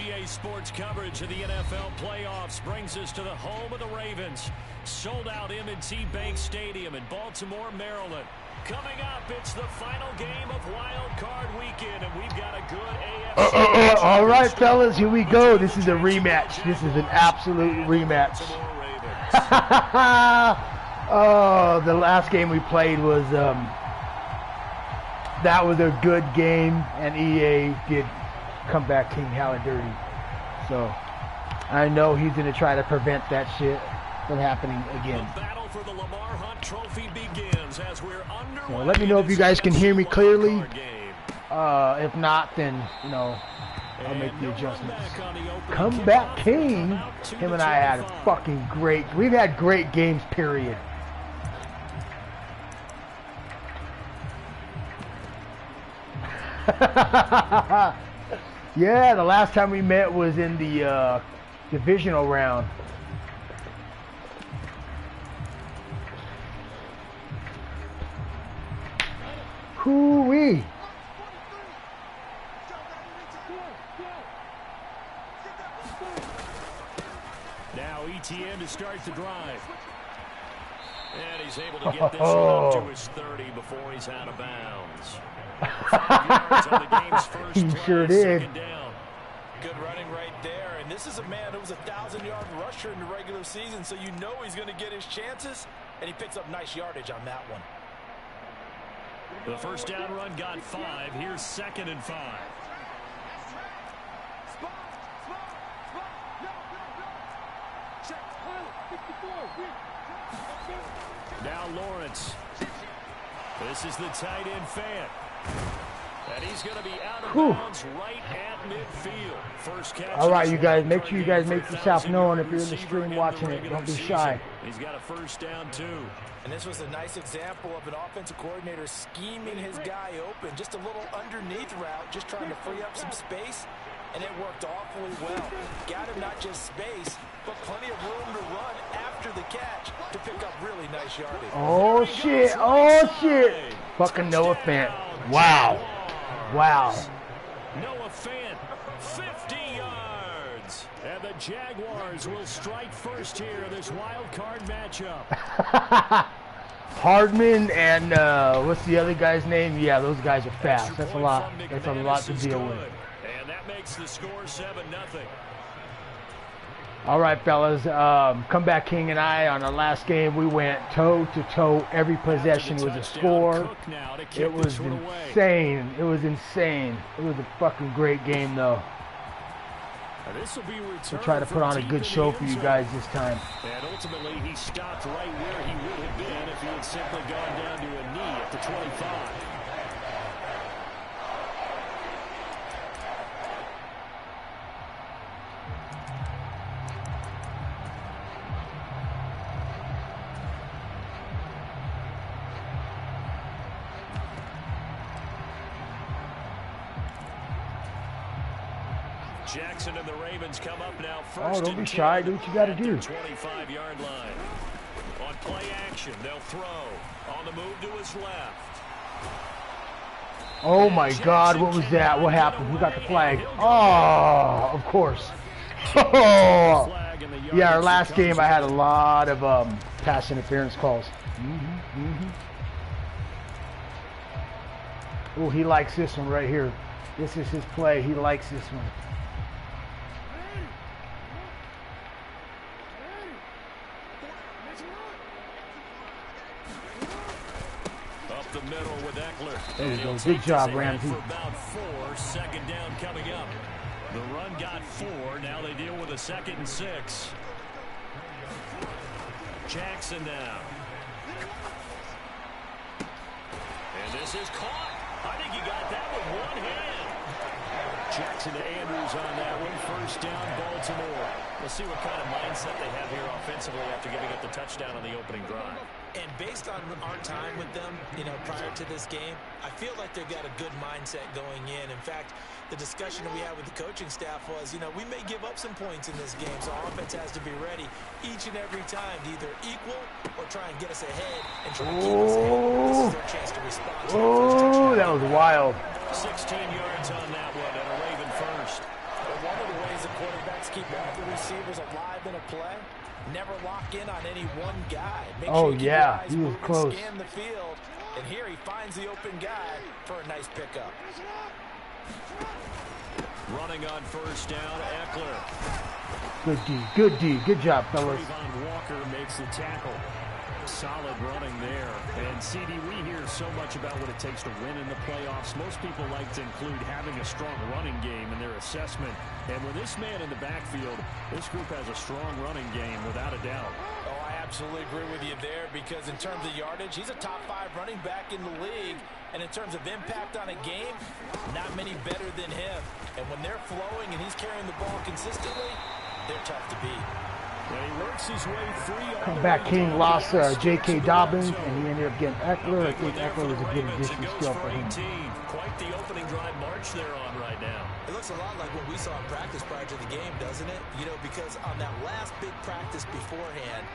EA Sports coverage of the NFL playoffs brings us to the home of the Ravens. Sold out M&T Bank Stadium in Baltimore, Maryland. Coming up, it's the final game of WildCard weekend, and we've got a good AFC. All right, fellas, here we go. This is a rematch. This is an absolute rematch. Oh, the last game we played was that was a good game, and EA did comeback king how and dirty. So I know he's gonna try to prevent that shit from happening again. The battle for the Lamar Hunt Trophy begins as we're underway. So let me know if you guys can hear me clearly. If not, then you know I'll make the adjustments. Comeback king. Him and I had a fucking great. We've had great games. Period. Yeah, the last time we met was in the divisional round. Hoo-wee. Now ETN to start the drive. And he's able to get this one up to his 30 before he's out of bounds. 5 yards on the game's first He play, sure did. second down. Good running right there, and this is a man who was a 1,000-yard rusher in the regular season, so you know he's going to get his chances, and he picks up nice yardage on that one. The first down run got 5. Here's 2nd and 5. Now Lawrence. This is the tight end fan. And he's going to be out of bounds right at midfield. First catch. All right, you guys, make sure you guys make yourself known if you're in the stream watching it. Don't be shy. He's got a first down, too. And this was a nice example of an offensive coordinator scheming his guy open. Just a little underneath route, just trying to free up some space, and it worked awfully well. Got him not just space, but plenty of room to run after the catch to pick up really nice yardage. Oh, shit. Oh, shit. Fucking Noah Fant. Wow. Wow. Noah Fant, 50 yards. And the Jaguars will strike first here in this wild card matchup. Hardman and what's the other guy's name? Yeah, those guys are fast. That's a lot. That's a lot to deal with. And that makes the score 7-0. All right, fellas. Comeback King and I on our last game, we went toe to toe. Every possession was a score. It was insane. It was insane. It was a fucking great game, though. We'll try to put on a good show for you guys this time. And ultimately, he stopped right where he would have been if he had simply gone down to a knee at the 25. Jackson and the Ravens come up now first. Oh, don't be shy. Do what you got to do. 25-yard line. On play action, they'll throw. On the move to his left. Oh, my God. What was that? What happened? Who got the flag? Oh, of course. Oh. Yeah, our last game, I had a lot of pass interference calls. Oh, he likes this one right here. This is his play. He likes this one. Up the middle with Eckler. There you go. Good job, Ramsey. For about 4, 2nd down coming up. The run got 4. Now they deal with a 2nd and 6. Jackson now. And this is caught. I think he got that with one hand. Jackson to Andrews on that one. First down, Baltimore. We'll see what kind of mindset they have here offensively after giving up the touchdown on the opening drive. And based on our time with them, you know, prior to this game, I feel like they've got a good mindset going in. In fact, the discussion that we had with the coaching staff was, you know, we may give up some points in this game, so our offense has to be ready each and every time to either equal or try and get us ahead and try to keep us ahead. This is their chance to respond. Oh, that was wild. 16 yards on that one and a Raven first. But one of the ways keep all the receivers alive in a play. Never lock in on any one guy. Make Oh, sure you keep yeah, your eyes he was moving, close. scan the field, and here he finds the open guy for a nice pickup. Running on first down, Eckler. Good D, good D. Good job, fellas. Trayvon Walker makes the tackle. Solid running there. And CD, we hear so much about what it takes to win in the playoffs. Most people like to include having a strong running game in their assessment. And with this man in the backfield, this group has a strong running game without a doubt. Oh, I absolutely agree with you there, because in terms of yardage, he's a top 5 running back in the league. And in terms of impact on a game, not many better than him. And when they're flowing and he's carrying the ball consistently, they're tough to beat. And he works his way free. Comeback King lost J.K. Dobbins, and he ended up getting Eckler. I think Eckler was a good addition still for him. Quite the opening drive march they're on right now. It looks a lot like what we saw in practice prior to the game, doesn't it? You know, because on that last big practice beforehand,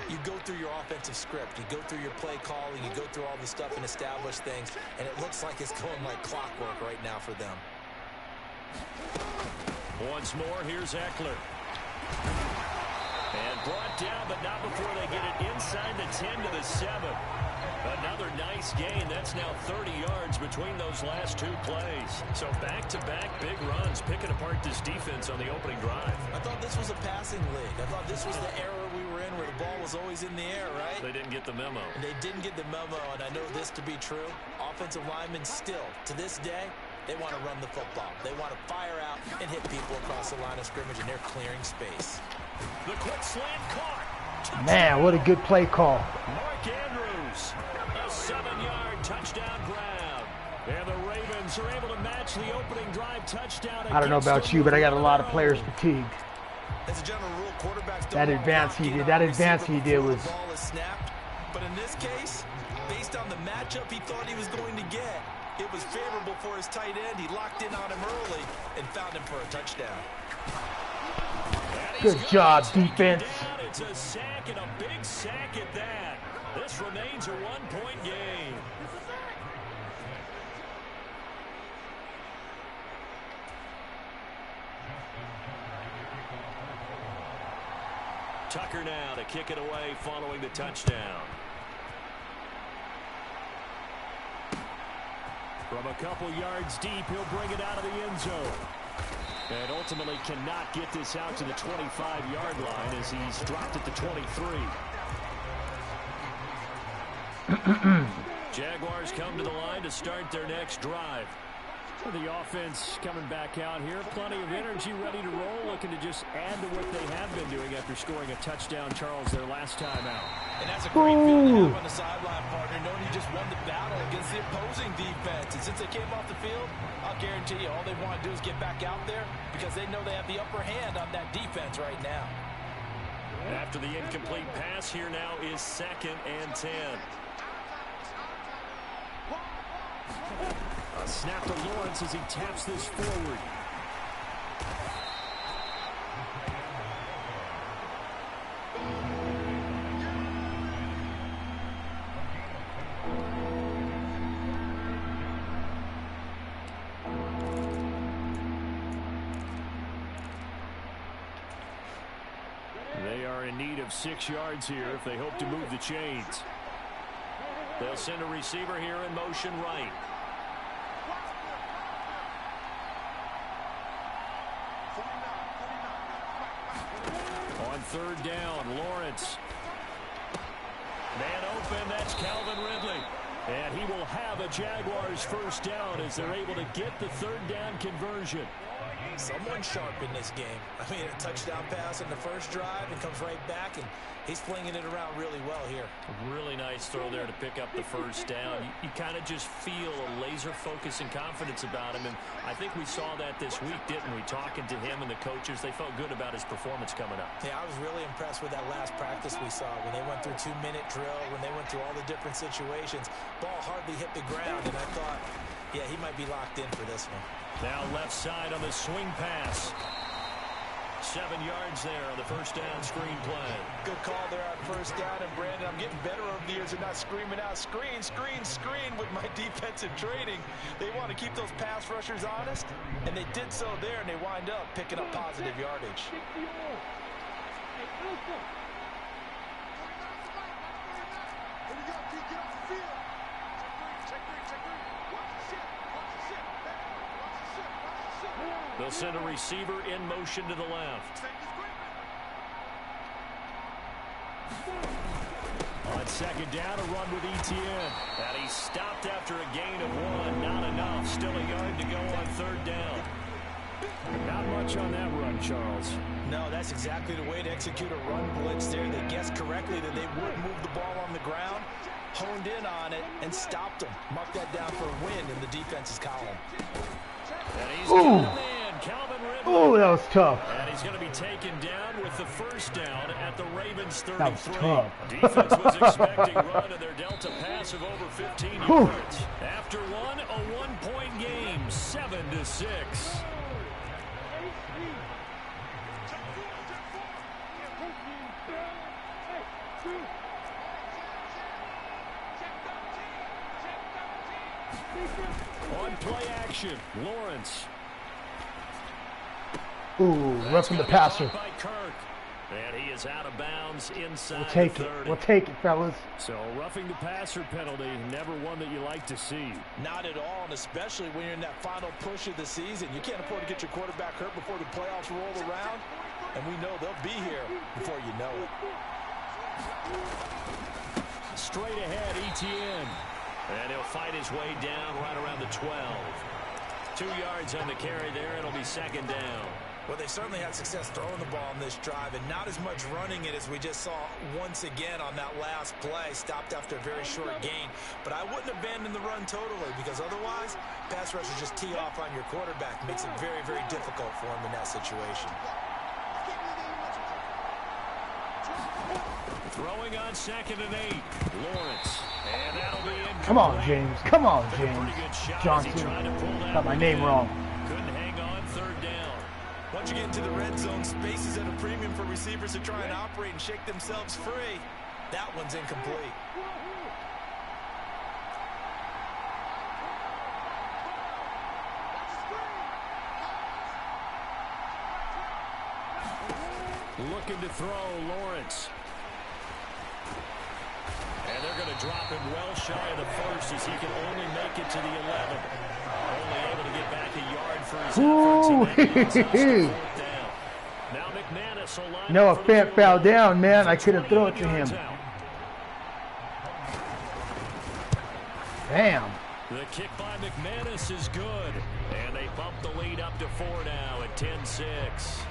you go through your offensive script, you go through your play calling, you go through all the stuff and establish things, and it looks like it's going like clockwork right now for them. Once more, here's Eckler. And brought down, but not before they get it inside the 10 to the 7. Another nice gain. That's now 30 yards between those last 2 plays. So back-to-back big runs, picking apart this defense on the opening drive. I thought this was a passing league. I thought this was the era we were in where the ball was always in the air, right? They didn't get the memo. They didn't get the memo, and I know this to be true. Offensive linemen still, to this day, they want to run the football. They want to fire out and hit people across the line of scrimmage, and they're clearing space. The quick slant caught. Man, what a good play call. Mark Andrews, a 7-yard touchdown grab. And the Ravens are able to match the opening drive touchdown. I don't know about you, but I got a lot of players fatigued. As a general rule, quarterbacks don't that advance he did was. The ball is snapped. But in this case, based on the matchup he thought he was going to get, it was favorable for his tight end. He locked in on him early and found him for a touchdown. Good job, defense. It's a sack, and a big sack at that. This remains a 1-point game. Tucker now to kick it away following the touchdown. From a couple yards deep, he'll bring it out of the end zone. And ultimately cannot get this out to the 25-yard line as he's dropped at the 23. Jaguars come to the line to start their next drive. The offense coming back out here. Plenty of energy, ready to roll, looking to just add to what they have been doing after scoring a touchdown, Charles, their last time out. And that's a great feeling to have on the sideline, partner, knowing you just won the battle against the opposing defense. And since they came off the field, I'll guarantee you all they want to do is get back out there because they know they have the upper hand on that defense right now. After the incomplete pass, here now is 2nd and 10. A snap to Lawrence as he taps this forward. They are in need of 6 yards here if they hope to move the chains. They'll send a receiver here in motion right. On 3rd down, Lawrence. Man open, that's Calvin Ridley. And he will have a Jaguars first down as they're able to get the 3rd down conversion. Someone sharp in this game. I mean, a touchdown pass in the first drive and comes right back, and he's flinging it around really well here. Really nice throw there to pick up the first down. You kind of just feel a laser focus and confidence about him, and I think we saw that this week, didn't we? Talking to him and the coaches, they felt good about his performance coming up. Yeah, I was really impressed with that last practice we saw when they went through 2-minute drill, when they went through all the different situations. Ball hardly hit the ground, and I thought, yeah, he might be locked in for this one. Now left side on the swing pass. 7 yards there on the first down screen play. Good call there on first down. And Brandon, I'm getting better over the years and not screaming out screen, screen, screen with my defensive training. They want to keep those pass rushers honest, and they did so there, and they wind up picking up positive yardage. They'll send a receiver in motion to the left. On second down, a run with Etienne. And he stopped after a gain of 1. Not enough. Still a yard to go on third down. Not much on that run, Charles. No, that's exactly the way to execute a run blitz there. They guessed correctly that they would move the ball on the ground, honed in on it, and stopped them. Mark that down for a win in the defense's column. And he's got him in. Oh, that was tough. And he's going to be taken down with the first down at the Ravens 33. That was tough. Defense was expecting run, and their Delta pass of over 15 yards. After one, a 1-point game, 7-6. On play action, Lawrence. Ooh, roughing the passer. And he is out of bounds inside. We'll take it. We'll take it, fellas. So roughing the passer penalty, never one that you like to see. Not at all, and especially when you're in that final push of the season. You can't afford to get your quarterback hurt before the playoffs roll around, and we know they'll be here before you know it. Straight ahead, Etienne. And he'll fight his way down right around the 12. 2 yards on the carry there. It'll be second down. Well, they certainly had success throwing the ball on this drive, and not as much running it as we just saw once again on that last play. Stopped after a very short gain. But I wouldn't abandon the run totally, because otherwise, pass rushers just tee off on your quarterback. Makes it very, very difficult for him in that situation. Throwing on 2nd and 8. Lawrence. And that'll be in. Come on, James. Come on, James. Johnson. Got my name wrong. Couldn't hang on third down. Once you get into the red zone, space is at a premium for receivers to try and operate and shake themselves free. That one's incomplete. Looking to throw, Lawrence. And they're going to drop him well shy of the first as he can only make it to the 11. Only able to get back a yard for his efforts. Now McManus will line Noah up Fant fell down, man. I couldn't throw it to him. Damn. The kick by McManus is good. And they bump the lead up to 4 now at 10-6.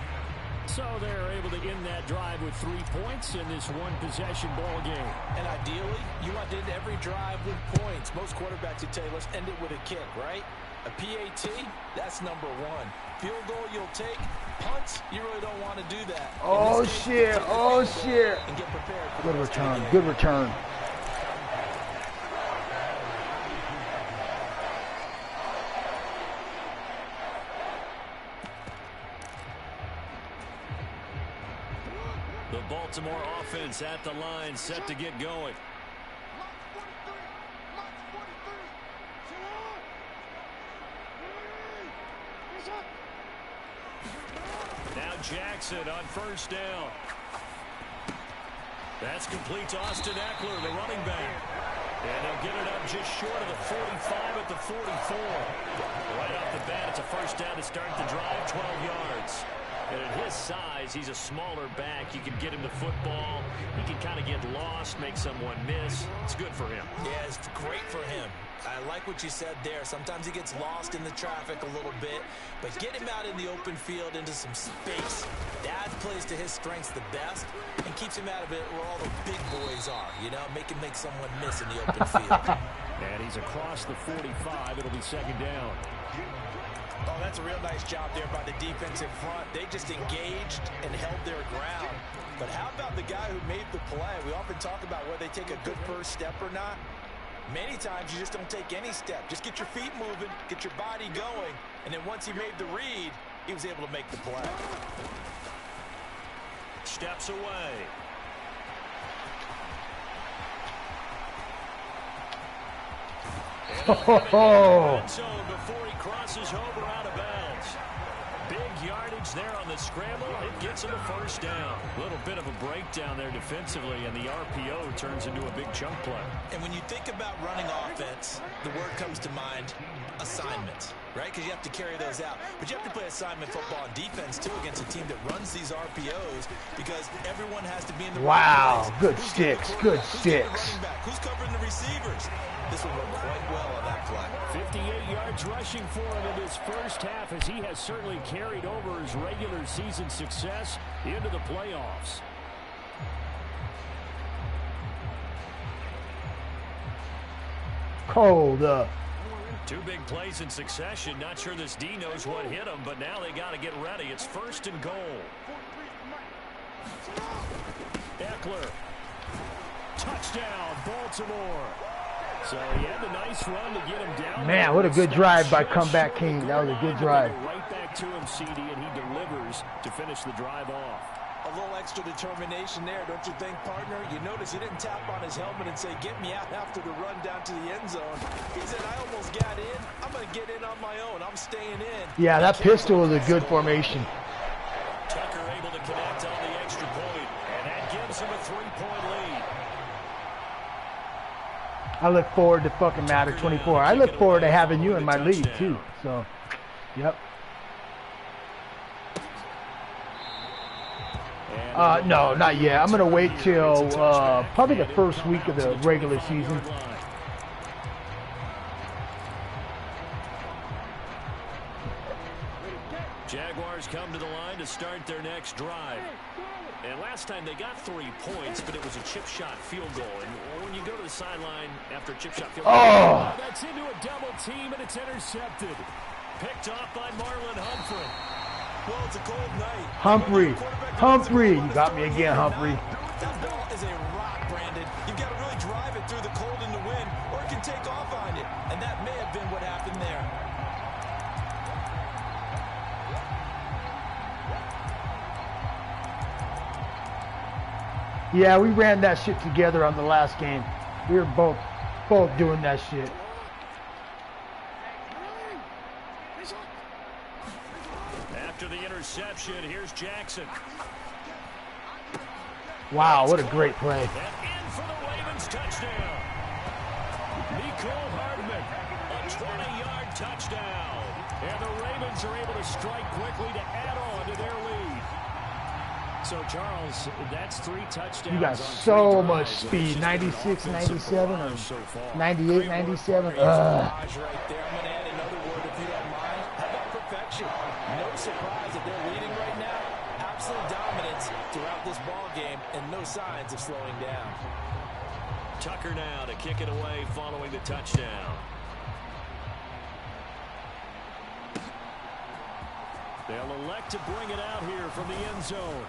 So they're able to end that drive with 3 points in this one-possession ball game. And ideally, you want to end every drive with points. Most quarterbacks would tell you, let's end it with a kick, right? A PAT, that's number 1. Field goal you'll take. Punts, you really don't want to do that. Oh, shit. Oh, shit. And get prepared for good return. Good return. The Baltimore offense at the line, set to get going. Now Jackson on first down. That's complete to Austin Eckler, the running back. And he'll get it up just short of the 45 at the 44. Right off the bat, it's a first down to start the drive, 12 yards. And at his size, he's a smaller back. You can get him the football. He can kind of get lost, make someone miss. It's good for him. Yeah, it's great for him. I like what you said there. Sometimes he gets lost in the traffic a little bit, but get him out in the open field into some space. That plays to his strengths the best and keeps him out of it where all the big boys are, you know, make someone miss in the open field. And he's across the 45. It'll be second down. Oh, that's a real nice job there by the defense in front. They just engaged and held their ground. But how about the guy who made the play? We often talk about whether they take a good first step or not. Many times you just don't take any step. Just get your feet moving, get your body going, and then once he made the read, he was able to make the play. steps away. Oh. Before he crosses over out of bounds. Big yardage there on the scramble. It gets him a first down. A little bit of a breakdown there defensively, and the RPO turns into a big chunk play. And when you think about running offense, the word comes to mind, assignments, right? Because you have to carry those out. But you have to play assignment football and defense, too, against a team that runs these RPOs because everyone has to be in the right place. Good sticks, good sticks. Who's covering the receivers? This will work quite well on that play. 58 yards rushing for him in his first half, as he has certainly carried over his regular season success into the playoffs. Cold up. Two big plays in succession. Not sure this D knows what hit him, but now they got to get ready. It's 1st and goal. Eckler. Touchdown, Baltimore. So he had a nice run to get him down. Man, what a good drive by Comeback King. That was a good drive. Right back to him, CD, and he delivers to finish the drive off. A little extra determination there, don't you think, partner? You notice he didn't tap on his helmet and say, get me out after the run down to the end zone. He said, I almost got in. I'm going to get in on my own. I'm staying in. Yeah, that pistol was a good formation. Tucker able to connect on the extra point, and that gives him a 3-point lead. I look forward to fucking Matter 24. I look forward to having you in my league, too. So, yep. No, not yet. I'm going to wait till probably the first week of the regular season. Jaguars come to the line to start their next drive. And last time they got 3 points, but it was a chip shot field goal. And when you go to the sideline after a chip shot field goal, that's into a double team, and it's intercepted. Picked off by Marlon Humphrey. Well, it's a cold night. Humphrey, you got me again, Humphrey. That ball is a rock, Brandon. You've got to really drive it through the cold and the wind, or it can take off on you. And that may have been what happened there. Yeah, we ran that shit together on the last game. We were both doing that shit. After the interception, here's Jackson. Wow, what a great play. And in for the Ravens touchdown. Nicole Hardman, a 20-yard touchdown. And the Ravens are able to strike quickly to add on to their lead. So, Charles, that's 3 touchdowns. You got so much speed. 96, 97, or 98, 97. Right there. I'm going to add another word if you don't mind. How about perfection? No surprise that they're leading right now. Absolute dominance throughout this ball game and no signs of slowing down. Tucker now to kick it away following the touchdown. They'll elect to bring it out here from the end zone.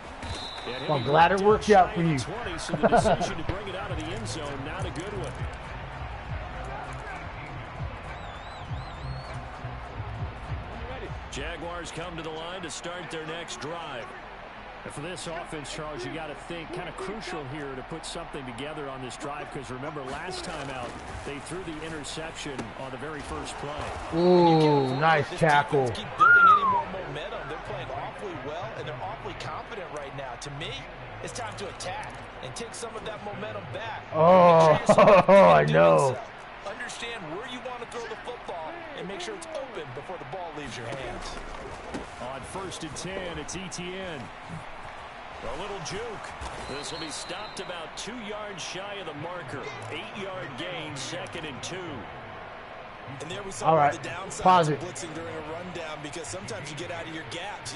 Well, I'm glad it worked out for you. 20, so the decision to bring it out of the end zone, not a good one. Jaguars come to the line to start their next drive. And for this offense, Charles, you got to think kind of crucial here to put something together on this drive, because remember last time out they threw the interception on the very first play. Ooh, nice tackle. Keep building any more momentum. They're playing awfully well and they're awfully confident right now. To me, it's time to attack and take some of that momentum back. I know. Understand where you want to throw the football and make sure it's open before the ball leaves your hands. On 1st and 10, it's Etienne. A little juke. This will be stopped about 2 yards shy of the marker. 8-yard gain, 2nd and 2. And there we saw all right, the downside pause of it. blitzing during a rundown, because sometimes you get out of your gaps.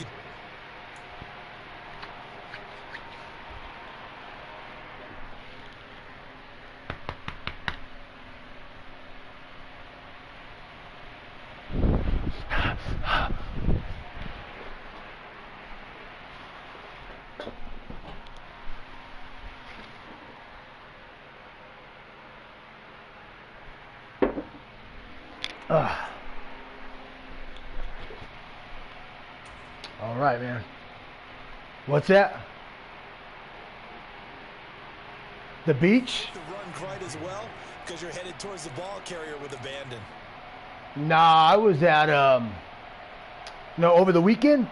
All right, man. What's that? The beach? The run quite as well because you're headed towards the ball carrier with abandon. Nah, I was at no, over the weekend.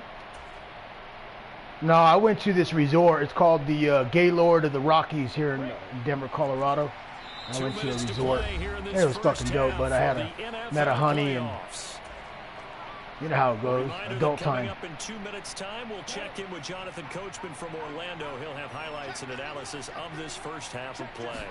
No, I went to this resort. It's called the Gaylord of the Rockies here in Denver, Colorado. I went to a resort. It was fucking dope, but I met a honey, and you know how it goes. Adult time. Up in 2 minutes' time, we'll check in with Jonathan Coachman from Orlando. He'll have highlights and analysis of this first half of play.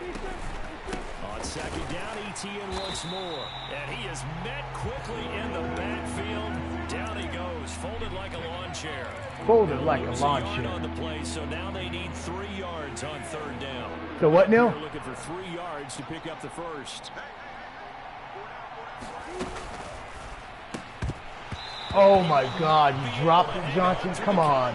On second down, ETN once more. And he is met quickly in the backfield. Down he goes, folded like a lawn chair. Folded like a lawn chair. On the play, so now they need 3 yards on third down. So what, Neil? They're looking for 3 yards to pick up the first. Oh my God, you dropped it, Johnson. Come on.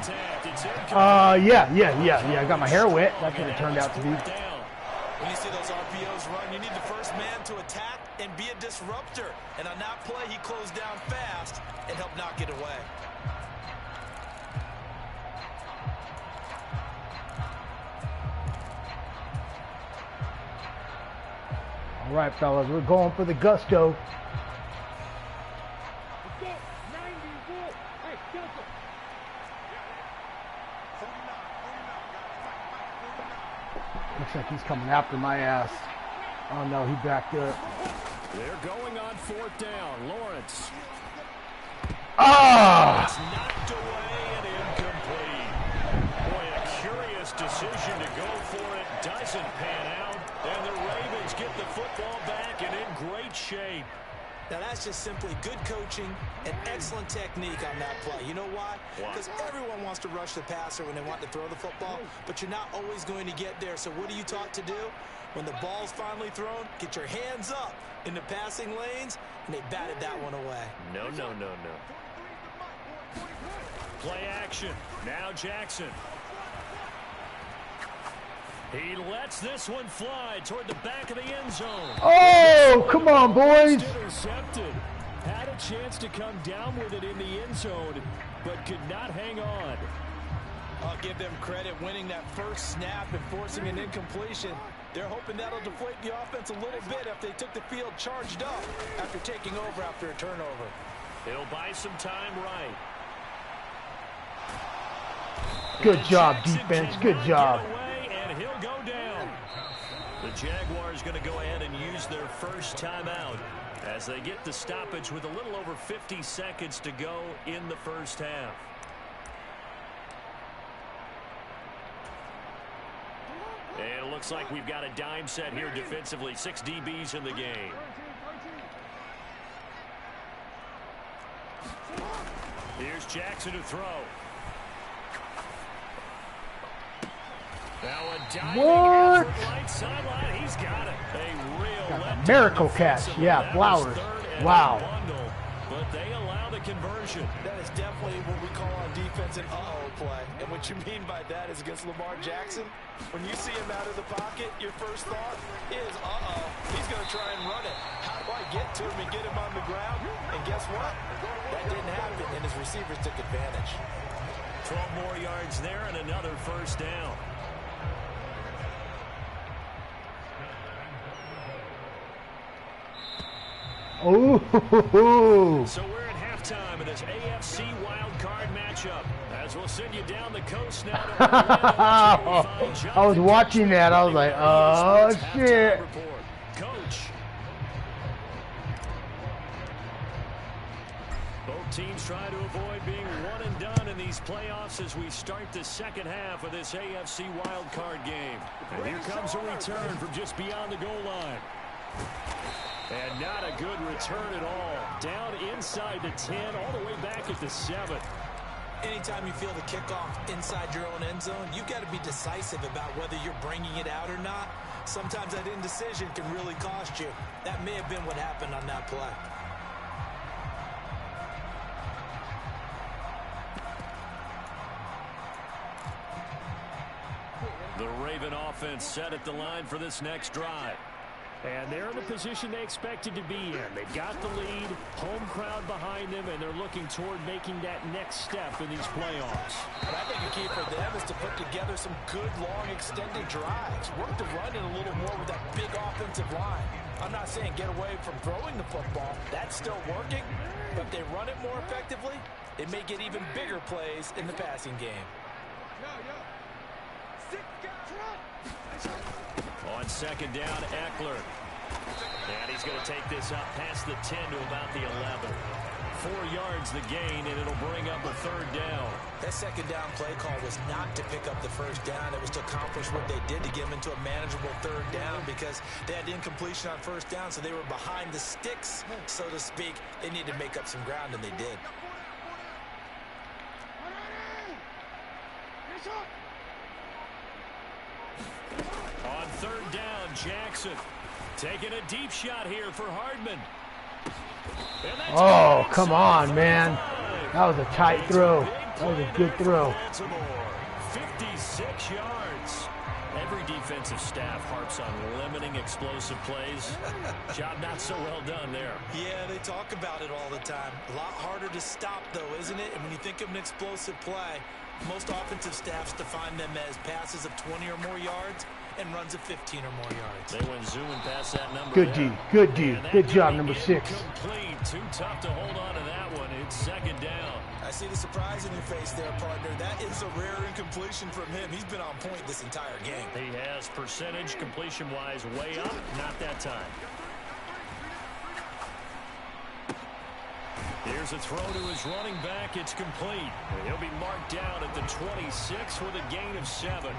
Yeah. I got my hair wet. That's what it turned out to be. When you see those RPOs run, you need the first man to attack and be a disruptor. And on that play, he closed down fast and helped knock it away. All right, fellas, we're going for the gusto. Looks like he's coming after my ass. Oh no, he backed up. They're going on fourth down. Lawrence. Ah! It's knocked away and incomplete. Boy, a curious decision to go for it. Doesn't pan out. And the Ravens get the football back and in great shape. Now that's just simply good coaching and excellent technique on that play. You know why? Because everyone wants to rush the passer when they want to throw the football, but you're not always going to get there. So what are you taught to do? When the ball's finally thrown, get your hands up in the passing lanes, and they batted that one away. No. Play action. Now Jackson. He lets this one fly toward the back of the end zone. Oh, come on, boys. Intercepted. Had a chance to come down with it in the end zone, but could not hang on. I'll give them credit winning that first snap and forcing an incompletion. They're hoping that'll deflate the offense a little bit if they took the field charged up after taking over after a turnover. He'll buy some time right. Good job, defense. Good job. And he'll go down. The Jaguars going to go ahead and use their first timeout as they get the stoppage with a little over 50 seconds to go in the first half. And it looks like we've got a dime set here defensively. 6 DBs in the game. Here's Jackson to throw. Now a diving effort right sideline. He's got it. A real miracle catch. Yeah, Flowers. Wow. But they allow the conversion. That is definitely what we call on defense an uh-oh play. And what you mean by that is against Lamar Jackson, when you see him out of the pocket, your first thought is, uh-oh, he's going to try and run it. How do I get to him and get him on the ground? And guess what? That didn't happen, and his receivers took advantage. 12 more yards there and another first down. Oh. So we're at halftime of this AFC WildCard matchup. As we'll send you down the coast now to Orlando. I was watching that. I was like, oh, shit. Coach. Both teams trying to avoid being one and done in these playoffs as we start the second half of this AFC WildCard game. And here comes a return from just beyond the goal line. And not a good return at all. Down inside the 10, all the way back at the 7. Anytime you feel the kickoff inside your own end zone, you've got to be decisive about whether you're bringing it out or not. Sometimes that indecision can really cost you. That may have been what happened on that play. The Raven offense set at the line for this next drive. And they're in the position they expected to be in. They've got the lead, home crowd behind them, and they're looking toward making that next step in these playoffs. But I think a key for them is to put together some good, long, extended drives. Work the run in a little more with that big offensive line. I'm not saying get away from throwing the football. That's still working. But if they run it more effectively, they may get even bigger plays in the passing game. On second down, Eckler. And he's going to take this up past the 10 to about the 11. 4 yards the gain, and it'll bring up a third down. That second down play call was not to pick up the first down. It was to accomplish what they did to get them into a manageable third down because they had incompletion on first down, so they were behind the sticks, so to speak. They needed to make up some ground, and they did. On third down, Jackson taking a deep shot here for Hardman. Oh, come on, man. That was a tight throw. That was a good throw. 56 yards. Every defensive staff harps on limiting explosive plays. Job not so well done there. Yeah, they talk about it all the time. A lot harder to stop, though, isn't it? And when you think of an explosive play, most offensive staffs define them as passes of 20 or more yards and runs of 15 or more yards. They went zooming past that number. Good D. Good D. Good job, number 6. Complete. Too tough to hold on to that one. It's second down. I see the surprise in your face there, partner. That is a rare incompletion from him. He's been on point this entire game. He has percentage completion-wise way up. Not that time. Here's a throw to his running back. It's complete. He'll be marked down at the 26 with a gain of 7.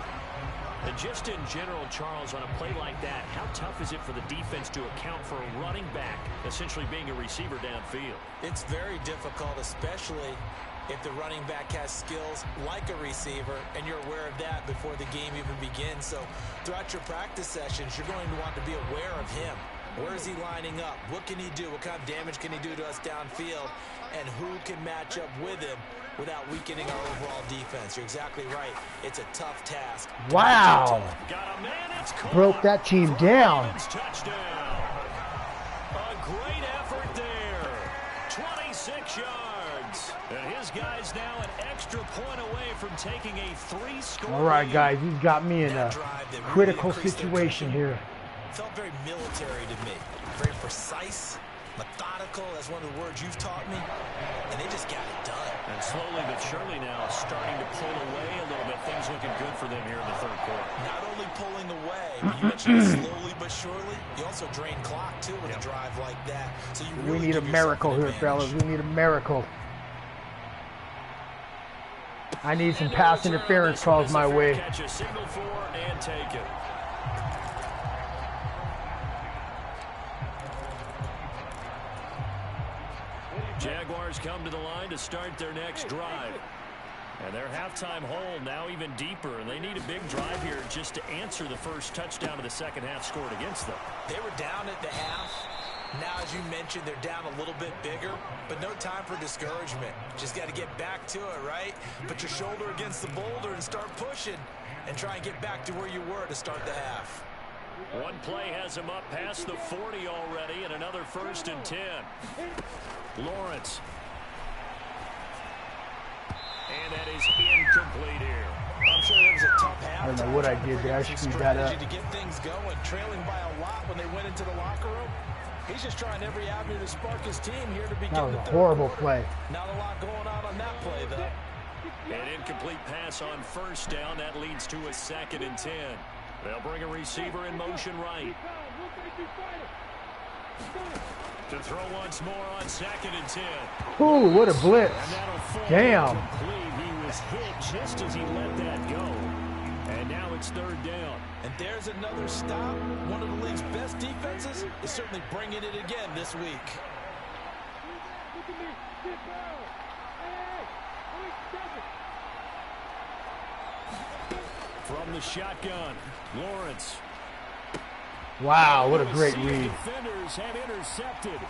And just in general, Charles, on a play like that, how tough is it for the defense to account for a running back essentially being a receiver downfield? It's very difficult, especially if the running back has skills like a receiver, and you're aware of that before the game even begins. So throughout your practice sessions, you're going to want to be aware of him. Where is he lining up? What can he do? What kind of damage can he do to us downfield? And who can match up with him without weakening our overall defense? You're exactly right. It's a tough task. Wow. Broke that team down. Touchdown. A great effort there. 26 yards. And his guy's now an extra point away from taking a 3-score. All right, guys. He's got me in a critical situation here. Felt very military to me. Very precise, methodical. That's one of the words you've taught me. And they just got it done. And slowly but surely now starting to pull away a little bit. Things looking good for them here in the third quarter. Not only pulling away, but you mentioned slowly but surely. You also drain clock, too, with a drive like that. So you really we need a miracle here, fellas. We need a miracle. I need some pass interference calls my way. Catch a signal for and take it. Jaguars come to the line to start their next drive. And their halftime hole now even deeper, and they need a big drive here just to answer the first touchdown of the second half scored against them. They were down at the half. Now, as you mentioned, they're down a little bit bigger, but no time for discouragement. Just got to get back to it, right? Put your shoulder against the boulder and start pushing and try and get back to where you were to start the half. One play has him up past the 40 already, and another 1st and 10. Lawrence. And that is incomplete here. I'm sure there was a tough half. I don't know what I did there. I screwed that up. To get things going, trailing by a lot when they went into the locker room. He's just trying every avenue to spark his team here to begin. That was a horrible play. Not a lot going on that play, though. An incomplete pass on 1st down. That leads to a 2nd and 10. They'll bring a receiver in motion right. To throw once more on 2nd and 10. Ooh, what a blitz. Damn. He was hit just as he let that go. And now it's 3rd down. And there's another stop. One of the league's best defenses is certainly bringing it again this week. From the shotgun, Lawrence. Wow, what a great read. Defenders have intercepted.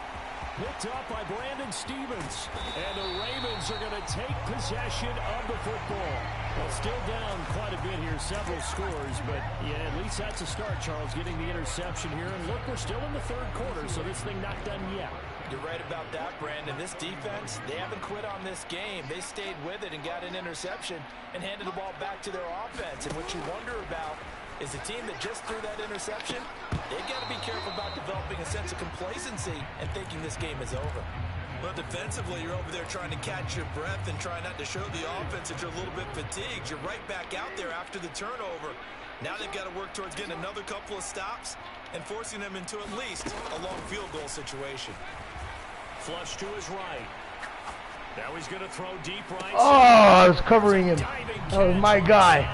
Picked up by Brandon Stevens. And the Ravens are going to take possession of the football. Well, still down quite a bit here, several scores, but yeah, at least that's a start, Charles, getting the interception here. And look, we're still in the third quarter, so this thing not done yet. You're right about that, Brandon. This defense, they haven't quit on this game. They stayed with it and got an interception and handed the ball back to their offense. And what you wonder about is the team that just threw that interception, they've got to be careful about developing a sense of complacency and thinking this game is over. Well, defensively, you're over there trying to catch your breath and try not to show the offense that you're a little bit fatigued. You're right back out there after the turnover. Now they've got to work towards getting another couple of stops and forcing them into at least a long field goal situation. Flush to his right. Now he's going to throw deep right. Oh, I was covering him. That was my guy.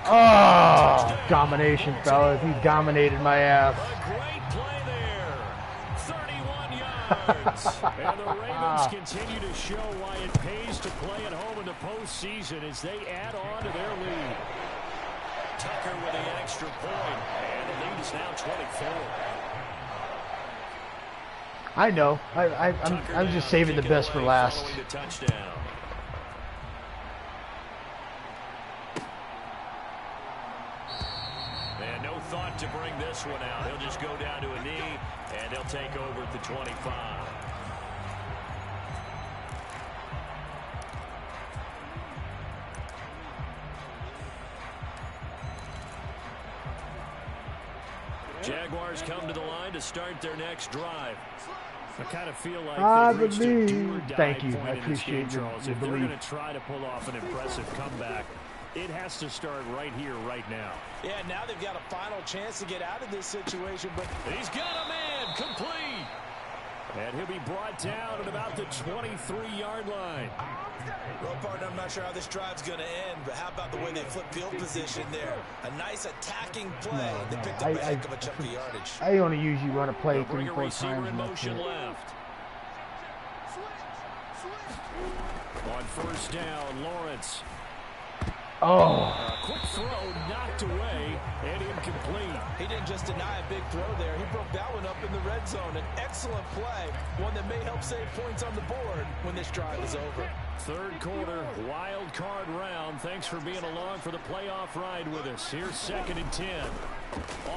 Oh, domination, fellas. He dominated my ass. A great play there. 31 yards. And the Ravens continue to show why it pays to play at home in the postseason as they add on to their lead. Tucker with the extra point, and the lead is now 24. I know. I'm just saving the best for last. And no thought to bring this one out. He'll just go down to a knee, and he'll take over at the 25. Jaguars come to the line to start their next drive. I kind of feel like they reached a do-or-die Thank you. point I in this game, appreciate Charles. your If they're belief. going to try to pull off an impressive comeback, it has to start right here, right now. Yeah, now they've got a final chance to get out of this situation, but he's got a man complete. And he'll be brought down at about the 23-yard line. Well, partner, I'm not sure how this drive's going to end, but how about the way they flip field position there? A nice attacking play. They picked up a heck of a chunk of yardage. I only usually run a play 3-4 times. In motion left. On first down, Lawrence. Oh. A quick throw knocked away and incomplete. He didn't just deny a big throw there. He broke that one up in the red zone. An excellent play. One that may help save points on the board when this drive is over. Third quarter, wild card round. Thanks for being along for the playoff ride with us. Here's 2nd and 10.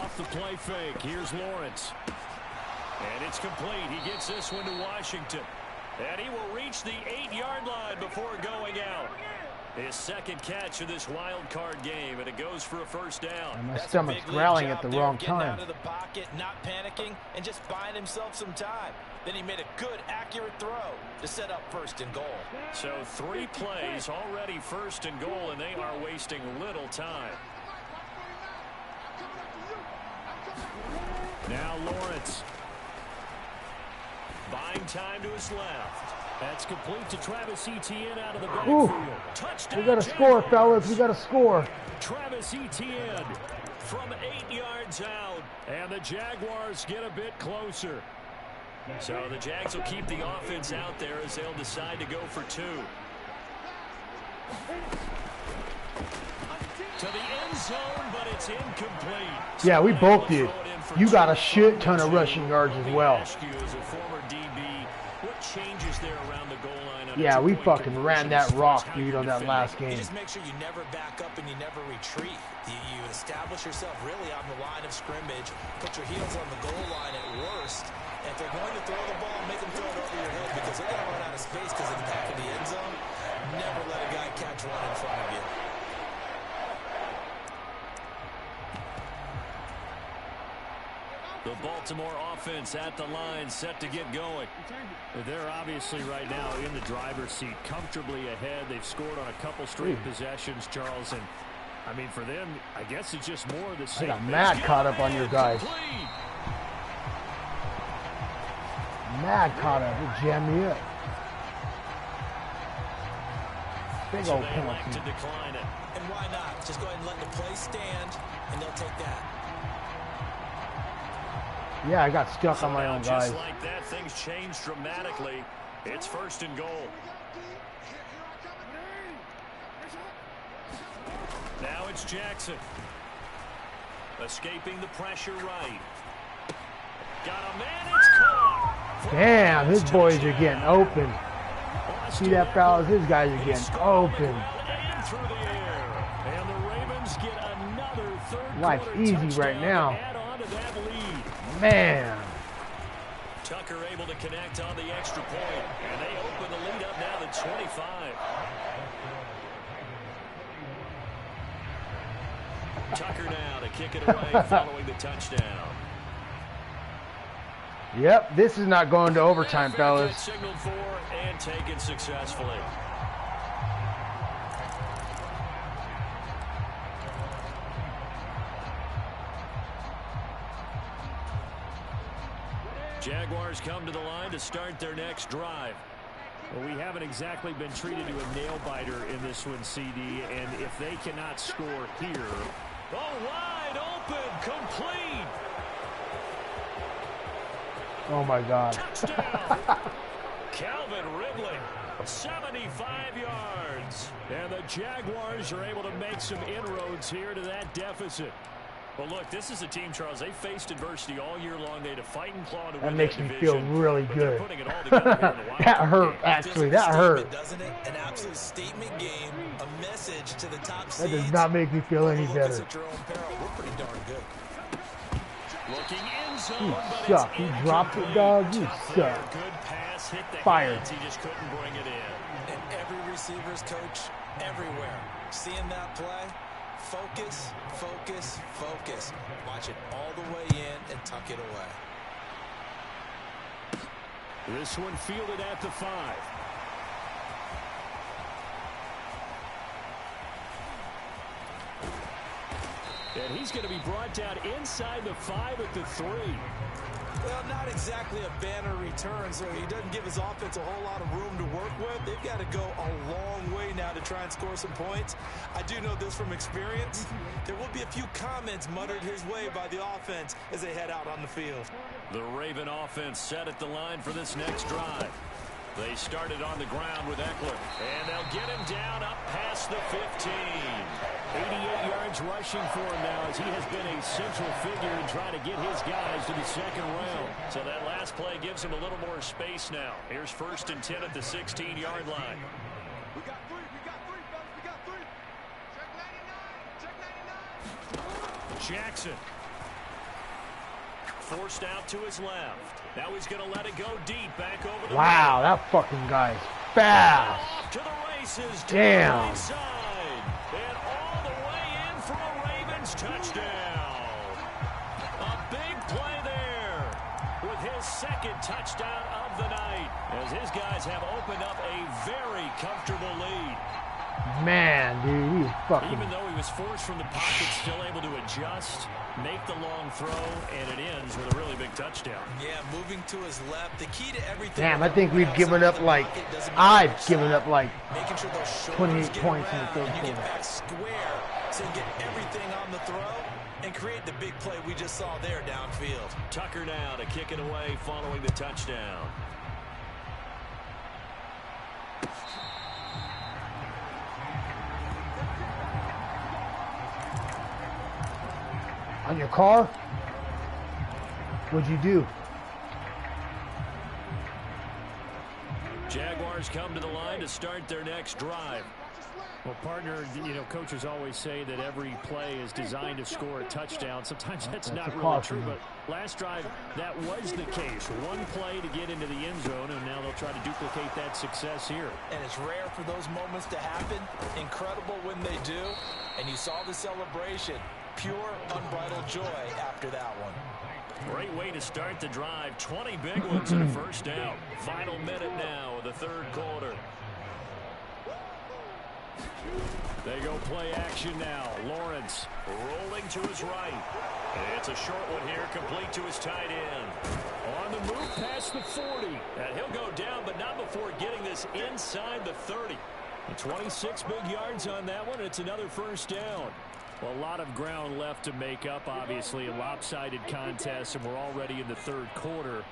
Off the play fake. Here's Lawrence. And it's complete. He gets this one to Washington. And he will reach the 8-yard line before going out. His second catch of this wild card game, and it goes for a first down. And my stomach's growling at the wrong time. Out of the pocket, not panicking, and just buying himself some time. Then he made a good, accurate throw to set up 1st and goal. So 3 plays already 1st and goal, and they are wasting little time. Now Lawrence. Buying time to his left. That's complete to Travis Etienne out of the backfield. Touchdown. We got to score, fellas. We got to score. Travis Etienne from 8 yards out. And the Jaguars get a bit closer. So the Jags will keep the offense out there as they'll decide to go for 2. To the end zone, but it's incomplete. Yeah, we both did. You got a shit ton of rushing yards as well. What changes there around the goal line? Yeah, we fucking ran that rock, dude, on that last game. You just make sure you never back up and you never retreat. You establish yourself really on the line of scrimmage, put your heels on the goal line at worst. And if they're going to throw the ball, make them throw it over your head because they're going to run out of space because of the back of the end zone. Never let a guy catch one in front of you. The Baltimore offense at the line, set to get going. They're obviously right now in the driver's seat, comfortably ahead. They've scored on a couple straight possessions, Charles. And, I mean, for them, I guess it's just more of the same. I got mad caught up on your guys. Mad caught up. It jammed me up. Big old penalty. To decline it. And why not? Just go ahead and let the play stand, and they'll take that. Yeah, I got stuck on my own guys. Just like that, things changed dramatically. It's 1st and goal. Now it's Jackson. Escaping the pressure right. Got a man, it's caught. Damn, his boys are getting open. See that, fellas? His guys are getting open. another third Life's quarter easy touchdown right now. to add on to that lead. Man. Tucker able to connect on the extra point, and they open the lead up now to 25. Tucker now to kick it away following the touchdown. Yep, this is not going to overtime, fellas. Signaled for and taken successfully. Jaguars come to the line to start their next drive. Well, we haven't exactly been treated to a nail-biter in this one, CD, and if they cannot score here... Oh, wide open, complete. Oh, my God. Touchdown. Calvin Ridley, 75 yards. And the Jaguars are able to make some inroads here to that deficit. Well, look, this is a team, Charles. They faced adversity all year long. They had to fight and claw to win that makes me division, feel really good. It all together here in the wild That card hurt, game. actually. That hurt. Doesn't it? An absolute statement game, a message to the top That seeds. does not make me feel any better. At your own peril. We're pretty darn good. Looking in zone, You but suck. it's You dropped it, dog. You Tough suck. there. Good pass, hit the Fired. hands. He just couldn't bring it in. And every receiver's coach everywhere. Seeing that play, focus, focus, focus. Watch it all the way in and tuck it away. This one fielded at the 5. And he's going to be brought down inside the 5 at the 3. Well, not exactly a banner return, so he doesn't give his offense a whole lot of room to work with. They've got to go a long way now to try and score some points. I do know this from experience. There will be a few comments muttered his way by the offense as they head out on the field. The Raven offense set at the line for this next drive. They started on the ground with Eckler, and they'll get him down up past the 15. 88 yards rushing for him now as he has been a central figure in trying to get his guys to the second round. So that last play gives him a little more space now. Here's 1st and 10 at the 16-yard line. We got 3, fellas, we got 3. Check 99, check 99. Jackson. Forced out to his left. Now he's going to let it go deep back over the Wow, that fucking guy's fast. off to the races. To Damn. the right side. And all the way in for a Ravens touchdown. A big play there with his 2nd touchdown of the night as his guys have opened up a very comfortable lead. Man, dude, he's fucking... Even though he was forced from the pocket, still able to adjust, make the long throw, and it ends with a really big touchdown. Yeah, moving to his left. The key to everything. Damn, I think we've given up like... I've given up like 28 points in the third You get quarter. back square so you get everything on the throw and create the big play we just saw there downfield. Tucker now to kick it away following the touchdown. On your car? What'd you do? Jaguars come to the line to start their next drive. Well, partner, you know, coaches always say that every play is designed to score a touchdown. Sometimes that's not really true, but last drive, that was the case. One play to get into the end zone, and now they'll try to duplicate that success here. And it's rare for those moments to happen. Incredible when they do. And you saw the celebration. Pure, unbridled joy after that one. Great way to start the drive. 20 big ones and a first down. Final minute now of the 3rd quarter. They go play action now. Lawrence rolling to his right. It's a short one here, complete to his tight end. On the move past the 40. And he'll go down, but not before getting this inside the 30. 26 big yards on that one, and it's another first down. Well, a lot of ground left to make up, obviously, a lopsided contest, and we're already in the 3rd quarter.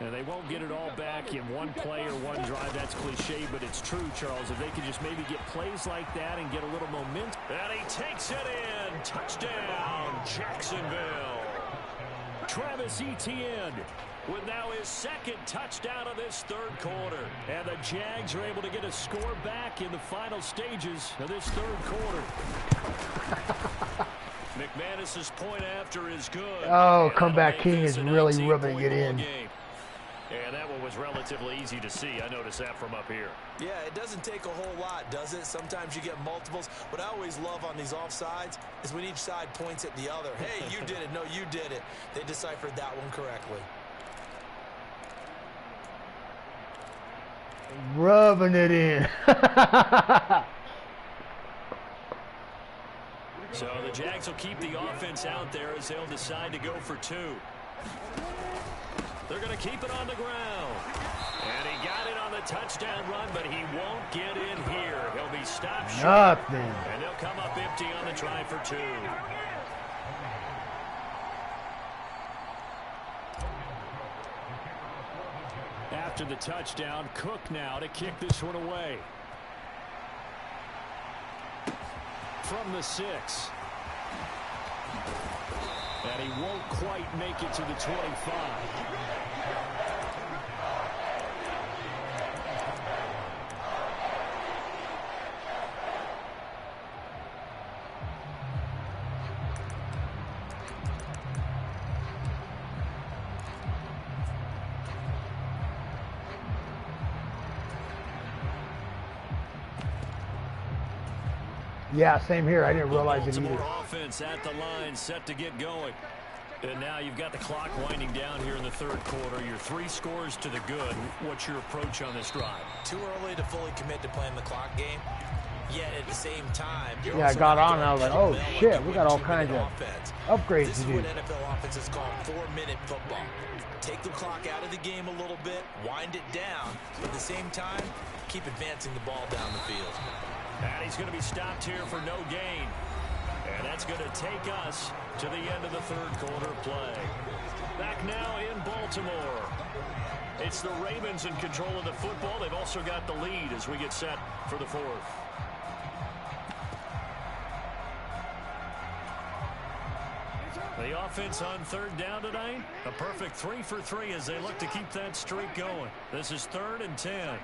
And they won't get it all back in one play or one drive. That's cliche, but it's true, Charles. If they could just maybe get plays like that and get a little momentum. And he takes it in. Touchdown, Jacksonville. Travis Etienne with now his 2nd touchdown of this 3rd quarter. And the Jags are able to get a score back in the final stages of this 3rd quarter. Dennis's point after is good. Oh, comeback king is really rubbing it in. Yeah, that one was relatively easy to see. I noticed that from up here. Yeah, it doesn't take a whole lot, does it? Sometimes you get multiples. What I always love on these offsides is when each side points at the other. Hey, you did it. No, you did it. They deciphered that one correctly. Rubbing it in. So the Jags will keep the offense out there as they'll decide to go for 2. They're going to keep it on the ground. And he got it on the touchdown run, but he won't get in here. He'll be stopped short. Nothing. And they'll come up empty on the try for 2. After the touchdown, Cook now to kick this one away. From the 6. And he won't quite make it to the 25. Yeah, same here. I didn't realize it either. Baltimore offense at the line, set to get going. And now you've got the clock winding down here in the third quarter. Your 3 scores to the good. What's your approach on this drive? Too early to fully commit to playing the clock game. Yet at the same time, yeah, I got on and I was like, oh shit, we got all kinds of upgrades to do. This is what NFL offenses call 4-minute football. Take the clock out of the game a little bit, wind it down, but at the same time, keep advancing the ball down the field. And he's going to be stopped here for no gain. And that's going to take us to the end of the third quarter play. Back now in Baltimore. It's the Ravens in control of the football. They've also got the lead as we get set for the 4th. The offense on third down tonight. A perfect 3 for 3 as they look to keep that streak going. This is 3rd and 10.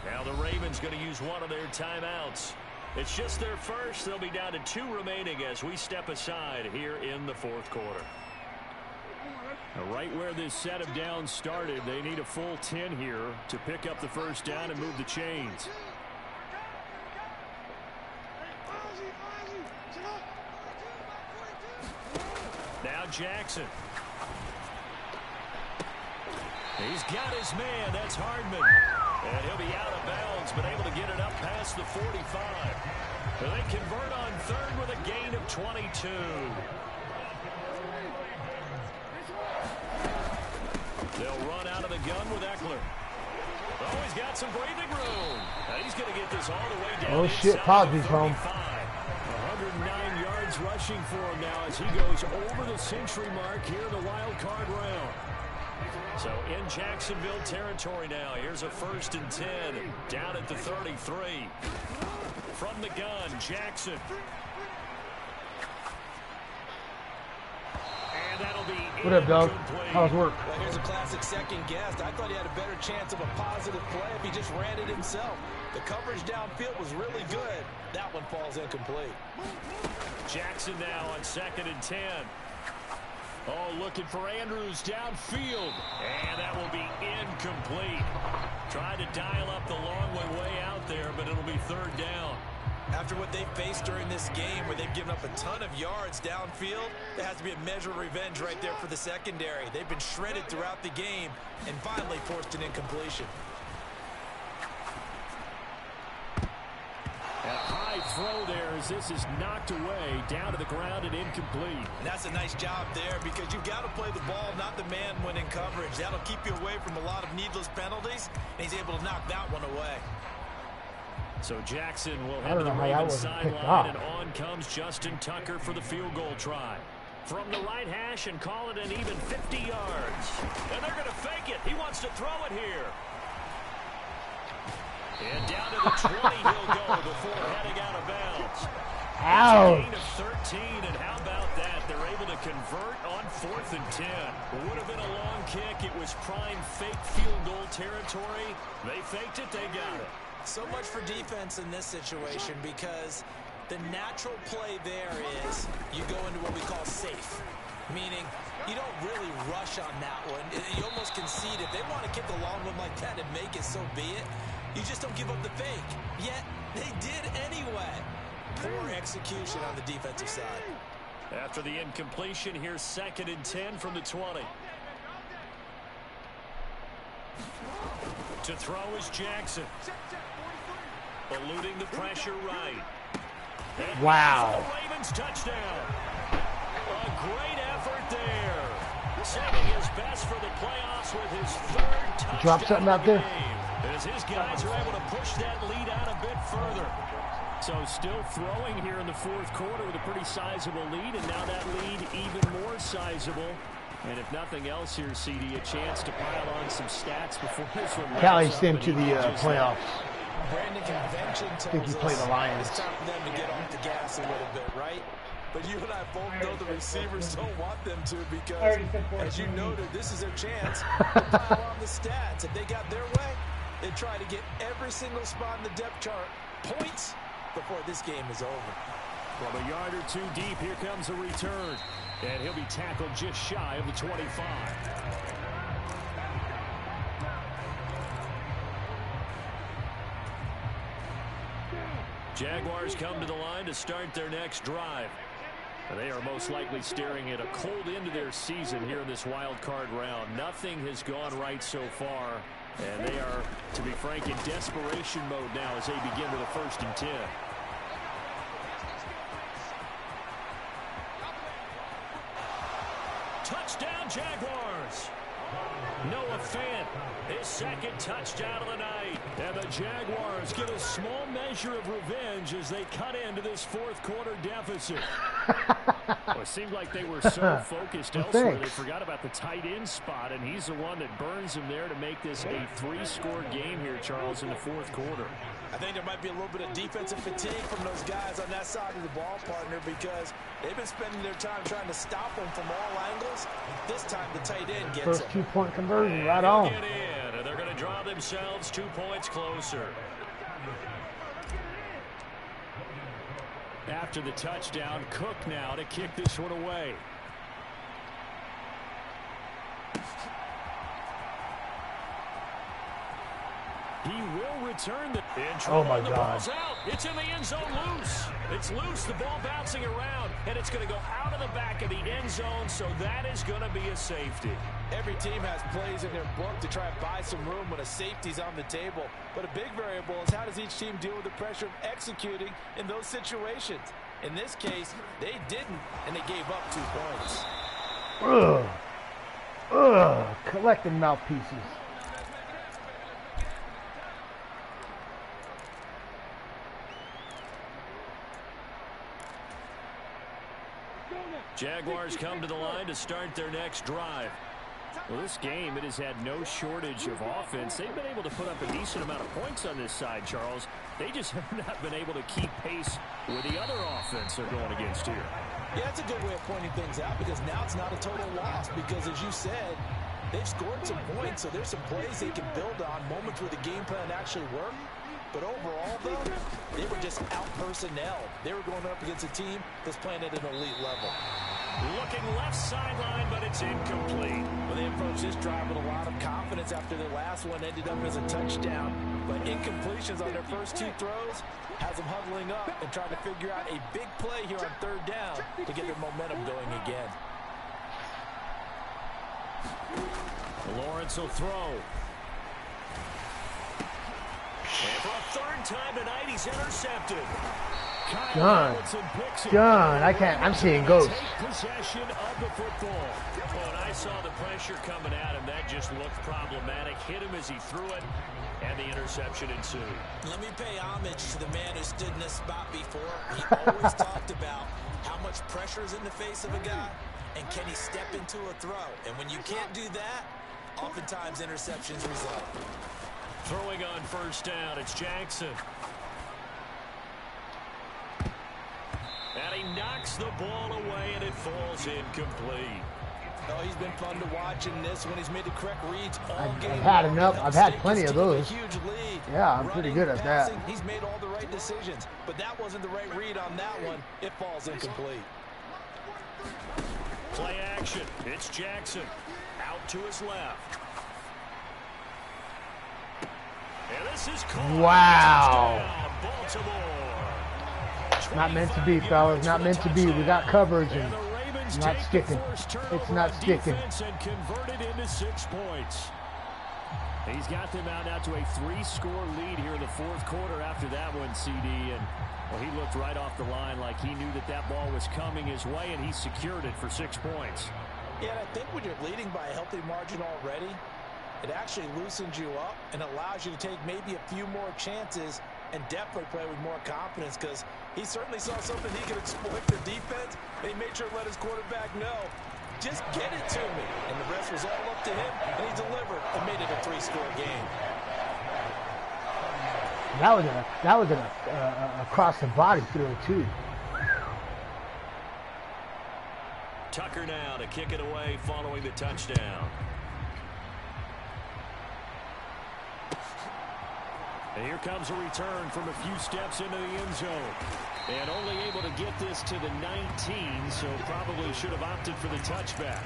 Now the Ravens going to use one of their timeouts. It's just their first. They'll be down to 2 remaining as we step aside here in the 4th quarter. Now right where this set of downs started, they need a full 10 here to pick up the first down and move the chains. Now Jackson. He's got his man. That's Hardman. And he'll be out of bounds, but able to get it up past the 45. And they convert on 3rd with a gain of 22. They'll run out of the gun with Eckler. Oh, he's got some breathing room. And he's going to get this all the way down. Oh, shit. Apologies, home. 109 yards rushing for him now as he goes over the century mark here in the wild card round. So in Jacksonville territory now. Here's a 1st and 10 down at the 33. From the gun, Jackson. And that'll be what up, dog? How's work? Well, here's a classic second guess. I thought he had a better chance of a positive play if he just ran it himself. The coverage downfield was really good. That one falls incomplete. Jackson now on 2nd and 10. Oh, looking for Andrews downfield. And that will be incomplete. Trying to dial up the long way out there, but it'll be 3rd down. After what they've faced during this game where they've given up a ton of yards downfield, there has to be a measure of revenge right there for the secondary. They've been shredded throughout the game and finally forced an incompletion. A high throw there as this is knocked away, down to the ground and incomplete. And that's a nice job there because you've got to play the ball, not the man when in coverage. That'll keep you away from a lot of needless penalties, and he's able to knock that one away. So Jackson will head to the Ravens sideline, and on comes Justin Tucker for the field goal try. From the right hash and call it an even 50 yards. And they're going to fake it. He wants to throw it here. And down to the 20 he'll go before heading out of bounds. Ouch. It's a gain of 13, and how about that? They're able to convert on 4th and 10. It would have been a long kick. It was prime fake field goal territory. They faked it. They got it. So much for defense in this situation, because the natural play there is you go into what we call safe, meaning you don't really rush on that one. You almost concede. If they want to kick a long one like that and make it, so be it. You just don't give up the fake. Yet they did anyway. Poor execution on the defensive side. After the incompletion, here's 2nd and 10 from the 20. To throw is Jackson. Eluding the pressure right. And wow. The Ravens touchdown. A great effort there. Saving his best for the playoffs with his 3rd touchdown. Drop something out there. As his guys are able to push that lead out a bit further. So still throwing here in the 4th quarter with a pretty sizable lead, and now that lead even more sizable. And if nothing else here, CD, a chance to pile on some stats before this one. Cali's them to the playoffs. Brandon, convention tells I think he played the Lions. It's time for them to get off the gas a little bit, right? But you and I both know the receivers don't want them to, because, as you noted, this is their chance to pile on the stats. If they got their way, they try to get every single spot in the depth chart points before this game is over. From a yard or two deep, here comes a return. And he'll be tackled just shy of the 25. Jaguars come to the line to start their next drive. They are most likely staring at a cold end to their season here in this wild card round. Nothing has gone right so far, and they are, to be frank, in desperation mode now as they begin with a 1st and 10. Touchdown, Jaguars. Noah Fant, his 2nd touchdown of the night. And the Jaguars get a small measure of revenge as they cut into this 4th quarter deficit. Well, it seemed like they were so focused elsewhere, they forgot about the tight end spot, and he's the one that burns them there to make this a 3-score game here, Charles, in the 4th quarter. I think there might be a little bit of defensive fatigue from those guys on that side of the ball, partner, because they've been spending their time trying to stop them from all angles. This time the tight end gets First it. 2-point conversion, right on. Get in, and they're going to draw themselves 2 points closer. After the touchdown, Cook now to kick this one away. He will return the Oh my God. Ball's out. It's in the end zone loose. It's loose. The ball bouncing around, and it's going to go out of the back of the end zone, so that is going to be a safety. Every team has plays in their book to try and buy some room when a safety's on the table. But a big variable is how does each team deal with the pressure of executing in those situations. In this case, they didn't, and they gave up 2 points. Collecting mouthpieces. Jaguars come to the line to start their next drive. Well, this game, it has had no shortage of offense. They've been able to put up a decent amount of points on this side, Charles. They just have not been able to keep pace with the other offense they're going against here. Yeah, that's a good way of pointing things out, because now it's not a total loss, because as you said, they've scored some points, so there's some plays they can build on, moments where the game plan actually worked. But overall, though, they were just out-personnel. They were going up against a team that's playing at an elite level. Looking left sideline, but it's incomplete. Well, they approached this drive with a lot of confidence after their last one ended up as a touchdown. But incompletions on their first 2 throws has them huddling up and trying to figure out a big play here on 3rd down to get their momentum going again. Lawrence will throw. And for a 3rd time tonight, he's intercepted. John, I can't. I'm seeing ghosts. Take possession of the football. Oh, and I saw the pressure coming at him. That just looked problematic. Hit him as he threw it, and the interception ensued. Let me pay homage to the man who stood in this spot before. He always talked about how much pressure is in the face of a guy, and can he step into a throw. And when you can't do that, oftentimes interceptions result. Throwing on 1st down, it's Jackson. knocks the ball away, and it falls incomplete. Oh, he's been fun to watch in this when he's made the correct reads all game. I've had enough. I've had plenty of those. Huge lead. Yeah, I'm pretty good at that. He's made all the right decisions, but that wasn't the right read on that one. It falls incomplete. Play action. It's Jackson. Out to his left. And this is caught. Wow. Baltimore. Not meant to be, fellas. Not meant to be. We got coverage and not sticking. It's not sticking. And converted into 6 points. He's got them out now to a 3-score lead here in the fourth quarter after that one, CD. And well, he looked right off the line like he knew that that ball was coming his way, and he secured it for 6 points. Yeah, and I think when you're leading by a healthy margin already, it actually loosens you up and allows you to take maybe a few more chances and definitely play with more confidence, because he certainly saw something he could exploit the defense, and he made sure to let his quarterback know, just get it to me. And the rest was all up to him, and he delivered and made it a 3-score game. That was a across the body throw too. Tucker now to kick it away following the touchdown. And here comes a return from a few steps into the end zone. And only able to get this to the 19, so probably should have opted for the touchback.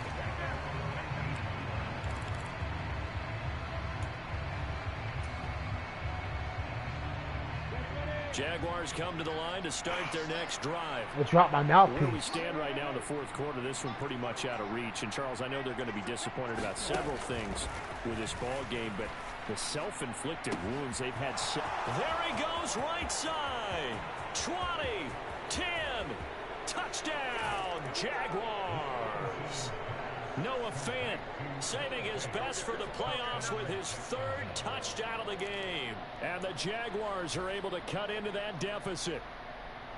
Jaguars come to the line to start their next drive. I dropped my mouthpiece. Where we stand right now in the fourth quarter, this one pretty much out of reach. And Charles, I know they're going to be disappointed about several things with this ball game, but the self-inflicted wounds they've had. There he goes, right side. 20, 10, touchdown, Jaguars. Noah Fant saving his best for the playoffs with his 3rd touchdown of the game. And the Jaguars are able to cut into that deficit.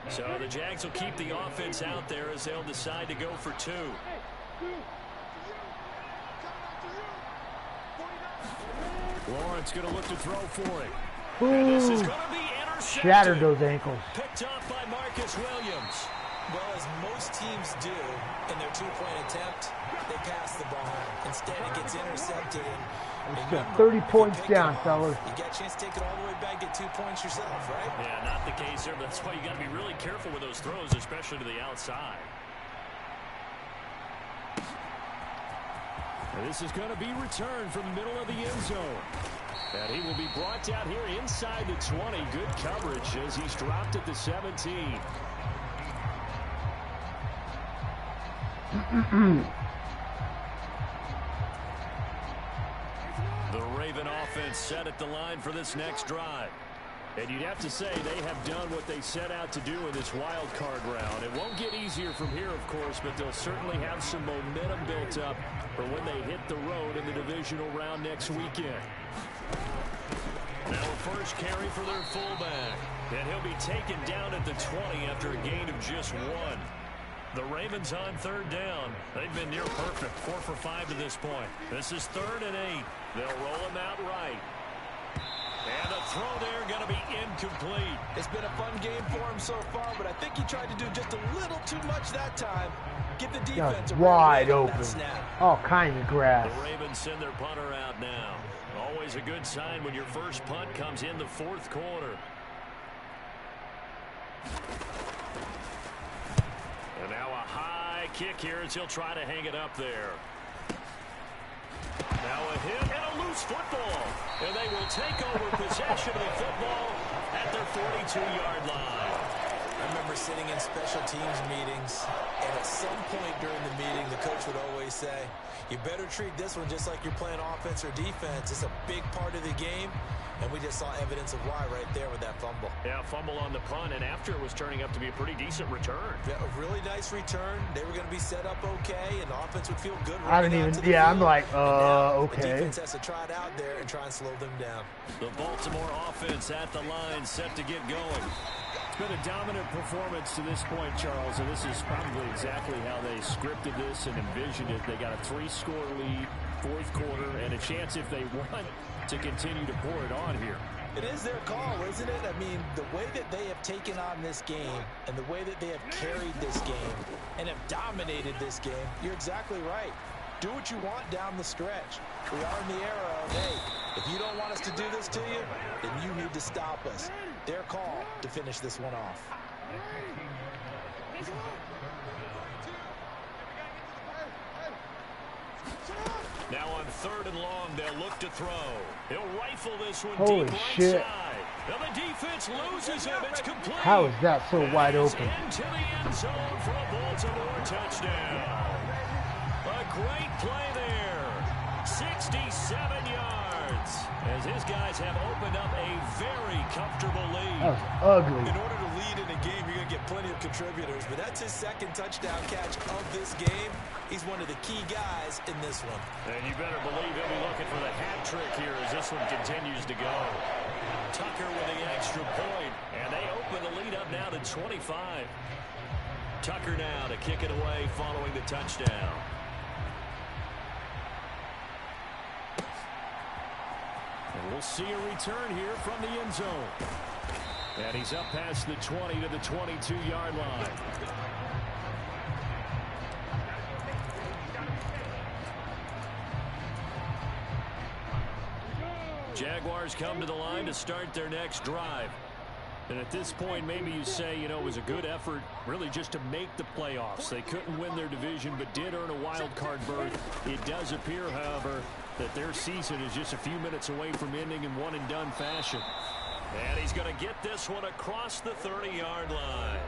So the Jags will keep the offense out there as they'll decide to go for 2. Lawrence going to look to throw for it. And this is going to be intercepted. Shattered those ankles. Picked off by Marcus Williams. Well, as most teams do in their 2-point attempt, they pass the ball. Instead, it gets intercepted. It's got 30 points down, fellas. You got a chance to take it all the way back, get 2 points yourself, right? Yeah, not the case there, but that's why you got to be really careful with those throws, especially to the outside. And this is going to be returned from the middle of the end zone. And he will be brought down here inside the 20. Good coverage as he's dropped at the 17. The Raven offense set at the line for this next drive. And you'd have to say they have done what they set out to do in this wild card round. It won't get easier from here, of course, but they'll certainly have some momentum built up for when they hit the road in the divisional round next weekend. Now a first carry for their fullback. And he'll be taken down at the 20 after a gain of just 1. The Ravens on 3rd down. They've been near perfect, 4 for 5 to this point. This is 3rd and 8. They'll roll him out right. And the throw there going to be incomplete. It's been a fun game for him so far, but I think he tried to do just a little too much that time. Give the defense a wide open. All kinds of grass. The Ravens send their punter out now. Always a good sign when your first punt comes in the 4th quarter. And now a high kick here as he'll try to hang it up there. Now a hit and a loose football. And they will take over possession of the football at their 42-yard line. I remember sitting in special teams meetings, and at some point during the meeting, the coach would always say, you better treat this one just like you're playing offense or defense. It's a big part of the game, and we just saw evidence of why right there with that fumble. Yeah, fumble on the punt, and after it was turning up to be a pretty decent return. Yeah, a really nice return. They were going to be set up okay, and the offense would feel good. I didn't even, yeah, I'm like, okay. The defense has to try it out there and try and slow them down. The Baltimore offense at the line set to get going. It's been a dominant performance to this point, Charles, and this is probably exactly how they scripted this and envisioned it. They got a 3-score lead, 4th quarter, and a chance if they want to continue to pour it on here. It is their call, isn't it? I mean, the way that they have taken on this game and the way that they have carried this game and have dominated this game, you're exactly right. Do what you want down the stretch. We are in the era of, hey, if you don't want us to do this to you, then you need to stop us. Their call to finish this one off. Now on 3rd and long, they'll look to throw. He'll rifle this one Holy deep shit. right side. Now the defense loses him. It's complete. How is that so wide open? Into the end zone for a Baltimore touchdown. A great play there. 67 yards. As his guys have opened up a very comfortable lead. That was ugly. In order to lead in a game, you're going to get plenty of contributors, but that's his 2nd touchdown catch of this game. He's one of the key guys in this one. And you better believe he'll be looking for the hat trick here as this one continues to go. Tucker with the extra point, and they open the lead up now to 25. Tucker now to kick it away following the touchdown. And we'll see a return here from the end zone. And he's up past the 20 to the 22-yard line. Jaguars come to the line to start their next drive. And at this point, maybe you say, you know, it was a good effort really just to make the playoffs. They couldn't win their division, but did earn a wild card berth. It does appear, however, that their season is just a few minutes away from ending in one-and-done fashion. And he's going to get this one across the 30-yard line.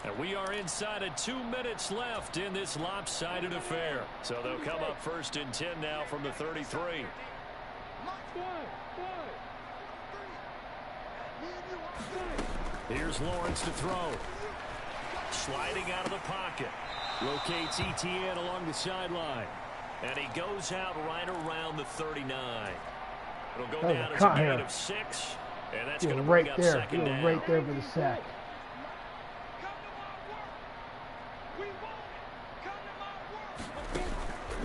And we are inside of 2 minutes left in this lopsided affair. So they'll come up 1st and 10 now from the 33. Here's Lawrence to throw. Sliding out of the pocket. Rotates ETN along the sideline. And he goes out right around the 39. It'll go down as a gain of 6. And that's going to bring up 2nd down. Right there for the sack.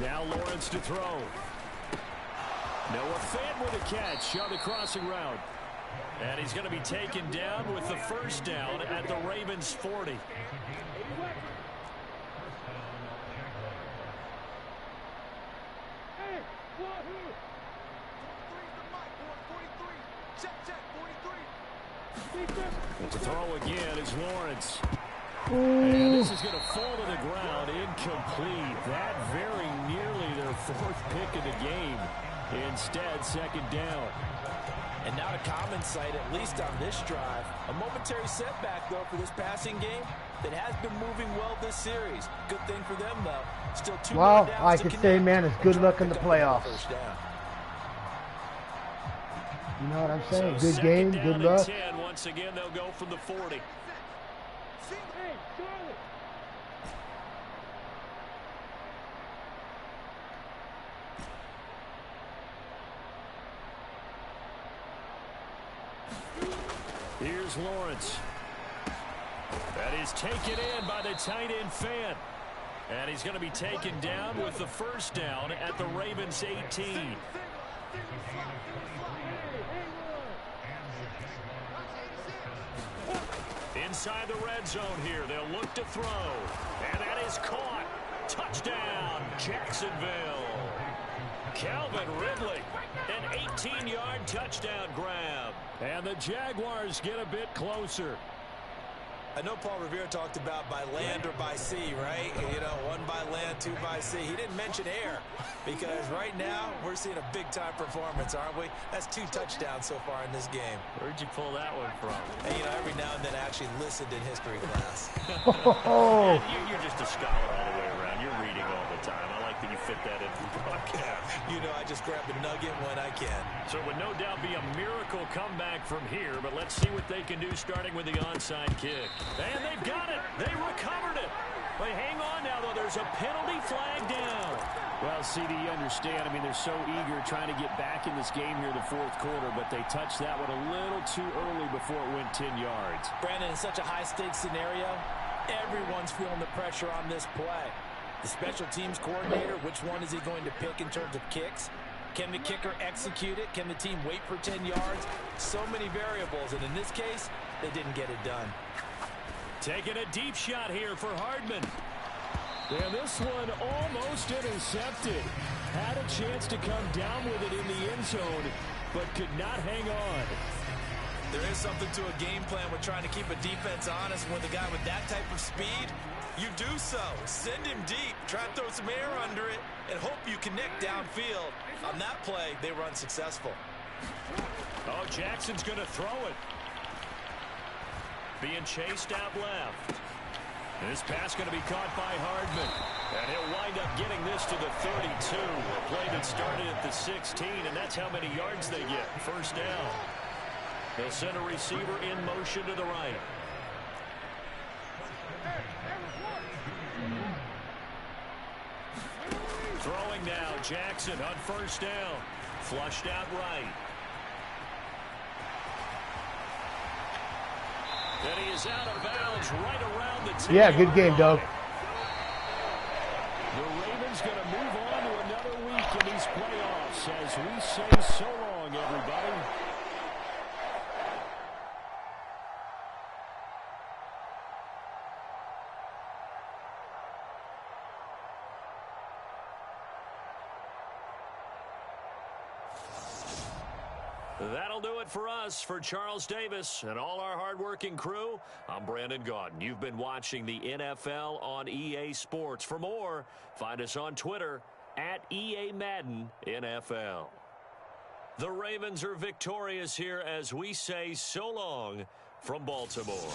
Now Lawrence to throw. Noah Fant with a catch on the crossing route. And he's going to be taken down with the 1st down at the Ravens 40. To throw again is Lawrence. And this is going to fall to the ground incomplete. That very nearly their 4th pick of the game. Instead, 2nd down. And not a common sight, at least on this drive. A momentary setback, though, for this passing game that has been moving well this series. Good thing for them, though. Still 2 more downs I can say, man, it's good luck in the playoffs. You know what I'm saying? So good game, good luck. 10. Once again, they'll go from the 40. Here's Lawrence. That is taken in by the tight end Fant. And he's going to be taken down with the 1st down at the Ravens 18. Inside the red zone here. They'll look to throw. And that is caught. Touchdown, Jacksonville. Calvin Ridley, an 18-yard touchdown grab. And the Jaguars get a bit closer. I know Paul Revere talked about by land or by sea, right? You know, 1 by land, 2 by sea. He didn't mention air because right now we're seeing a big-time performance, aren't we? That's 2 touchdowns so far in this game. Where'd you pull that one from? And, you know, every now and then I actually listened in history class. You're just a scholar all the way around. You're reading all the time. I like that you fit that into the podcast. You know, I just grab a nugget when I can. So it would no doubt be a miracle comeback from here, but let's see what they can do starting with the onside kick. And they've got it. They recovered it. But hang on now, though. There's a penalty flag down. Well, CD, you understand. I mean, they're so eager trying to get back in this game here in the 4th quarter, but they touched that one a little too early before it went 10 yards. Brandon, in such a high-stakes scenario, everyone's feeling the pressure on this play. The special teams coordinator, which one is he going to pick in terms of kicks? Can the kicker execute it? Can the team wait for 10 yards? So many variables, and in this case, they didn't get it done. Taking a deep shot here for Hardman. And this one almost intercepted. Had a chance to come down with it in the end zone, but could not hang on. There is something to a game plan with trying to keep a defense honest. With a guy with that type of speed, you do so. Send him deep. Try to throw some air under it and hope you connect downfield. On that play, they were unsuccessful. Oh, Jackson's going to throw it. Being chased out left. This pass going to be caught by Hardman. And he'll wind up getting this to the 32. A play that started at the 16, and that's how many yards they get. First down. They'll send a receiver in motion to the right. Throwing now, Jackson on first down. Flushed out right. And he is out of bounds right around the 10-yard Yeah, good game, Doug. The Ravens going to move on to another week in these playoffs as we say so long, everybody. That'll do it for us. For Charles Davis and all our hardworking crew, I'm Brandon Gaudin. You've been watching the NFL on EA Sports. For more, find us on Twitter at EA Madden NFL. The Ravens are victorious here as we say so long from Baltimore.